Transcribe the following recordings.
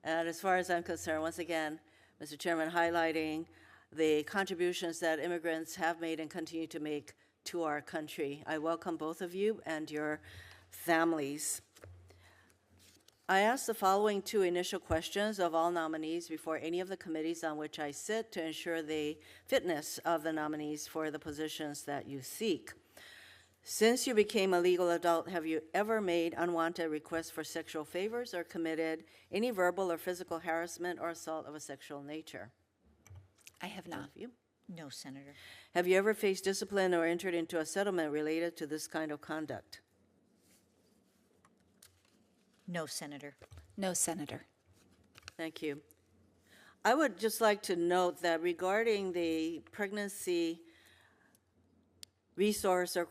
And as far as I'm concerned, once again, Mr. Chairman, highlighting the contributions that immigrants have made and continue to make to our country. I welcome both of you and your families. I ask the following two initial questions of all nominees before any of the committees on which I sit to ensure the fitness of the nominees for the positions that you seek. Since you became a legal adult, have you ever made unwanted requests for sexual favors or committed any verbal or physical harassment or assault of a sexual nature? I have not. Both of you? No, Senator. Have you ever faced discipline or entered into a settlement related to this kind of conduct? No, Senator. No, Senator. Thank you. I would just like to note that regarding the pregnancy resource or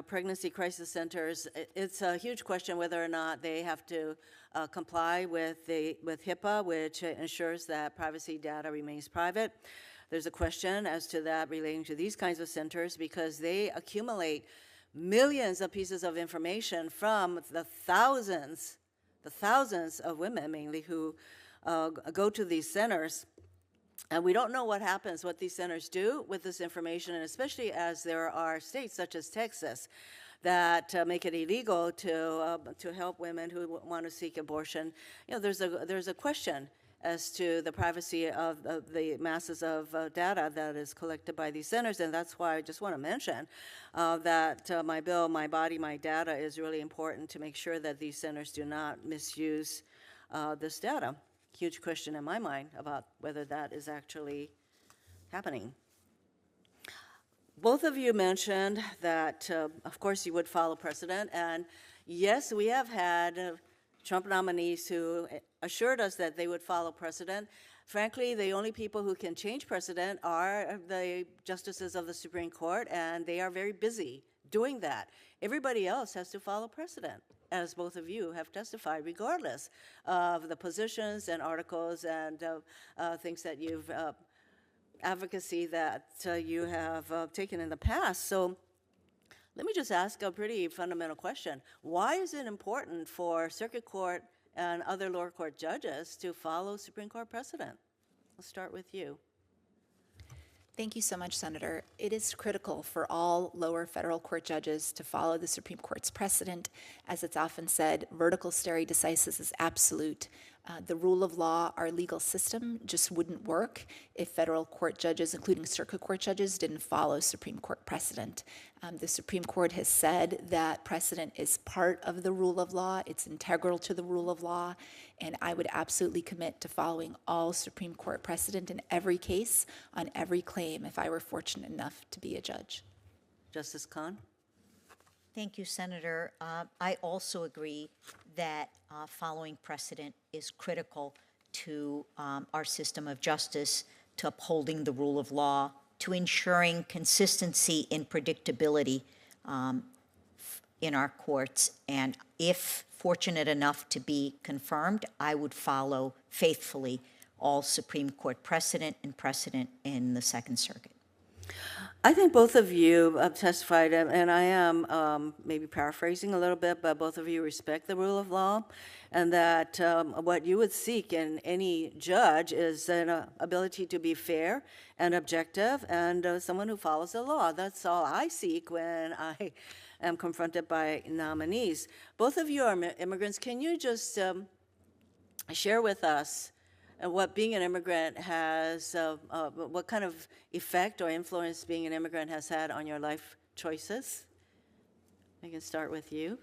pregnancy crisis centers, it's a huge question whether or not they have to comply with HIPAA, which ensures that privacy data remains private. There's a question as to that relating to these kinds of centers because they accumulate millions of pieces of information from the thousands of women mainly who go to these centers. And we don't know what happens, what these centers do with this information, and especially as there are states such as Texas that make it illegal to help women who want to seek abortion. You know, there's a question as to the privacy of the masses of data that is collected by these centers, and that's why I just want to mention that my bill, My Body, My Data, is really important to make sure that these centers do not misuse this data. Huge question in my mind about whether that is actually happening. Both of you mentioned that, of course, you would follow precedent, and yes, we have had Trump nominees who assured us that they would follow precedent. Frankly, the only people who can change precedent are the justices of the Supreme Court, and they are very busy doing that. Everybody else has to follow precedent, as both of you have testified, regardless of the positions and articles and things that you've, advocacy that you have taken in the past. So let me just ask a pretty fundamental question. Why is it important for Circuit Court and other lower court judges to follow Supreme Court precedent? Let's start with you. Thank you so much, Senator. It is critical for all lower federal court judges to follow the Supreme Court's precedent. As it's often said, vertical stare decisis is absolute. The rule of law, our legal system, just wouldn't work if federal court judges, including circuit court judges, didn't follow Supreme Court precedent. The Supreme Court has said that precedent is part of the rule of law. It's integral to the rule of law. And I would absolutely commit to following all Supreme Court precedent in every case on every claim if I were fortunate enough to be a judge. Justice Khan? Thank you, Senator. I also agree that following precedent is critical to our system of justice, to upholding the rule of law, to ensuring consistency and predictability in our courts. And if fortunate enough to be confirmed, I would follow faithfully all Supreme Court precedent and precedent in the Second Circuit. I think both of you have testified, and I am maybe paraphrasing a little bit, but both of you respect the rule of law, and that what you would seek in any judge is an ability to be fair and objective and someone who follows the law. That's all I seek when I am confronted by nominees. Both of you are immigrants. Can you just share with us what being an immigrant has, what kind of effect or influence being an immigrant has had on your life choices? I can start with you.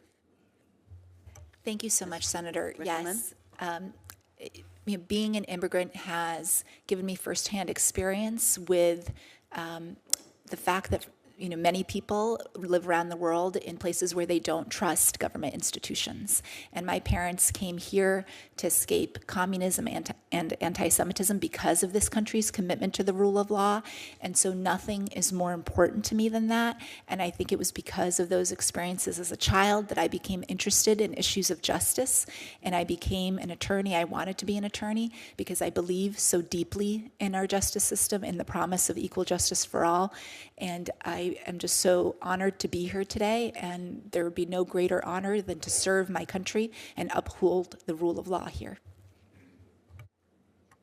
Thank you so much, Senator. Rikelman? Yes. Being an immigrant has given me firsthand experience with the fact that many people live around the world in places where they don't trust government institutions. And my parents came here to escape communism and anti-Semitism because of this country's commitment to the rule of law. And so nothing is more important to me than that. And I think it was because of those experiences as a child that I became interested in issues of justice. And I became an attorney. I wanted to be an attorney because I believe so deeply in our justice system and the promise of equal justice for all. And I am just so honored to be here today, and there would be no greater honor than to serve my country and uphold the rule of law here.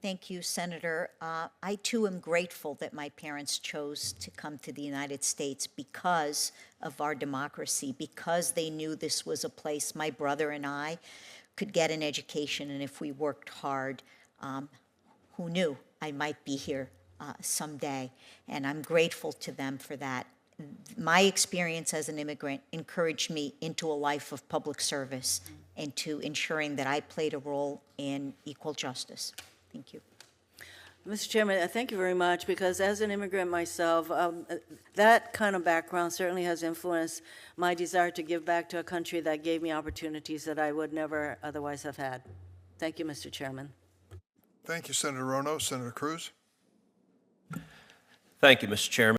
Thank you, Senator. I too am grateful that my parents chose to come to the United States because of our democracy, because they knew this was a place my brother and I could get an education, and if we worked hard, who knew I might be here someday, and I'm grateful to them for that. My experience as an immigrant encouraged me into a life of public service and to ensuring that I played a role in equal justice. Thank you. Mr. Chairman, thank you very much, because as an immigrant myself, that kind of background certainly has influenced my desire to give back to a country that gave me opportunities that I would never otherwise have had. Thank you, Mr. Chairman. Thank you, Senator Hirono. Senator Cruz. Thank you, Mr. Chairman.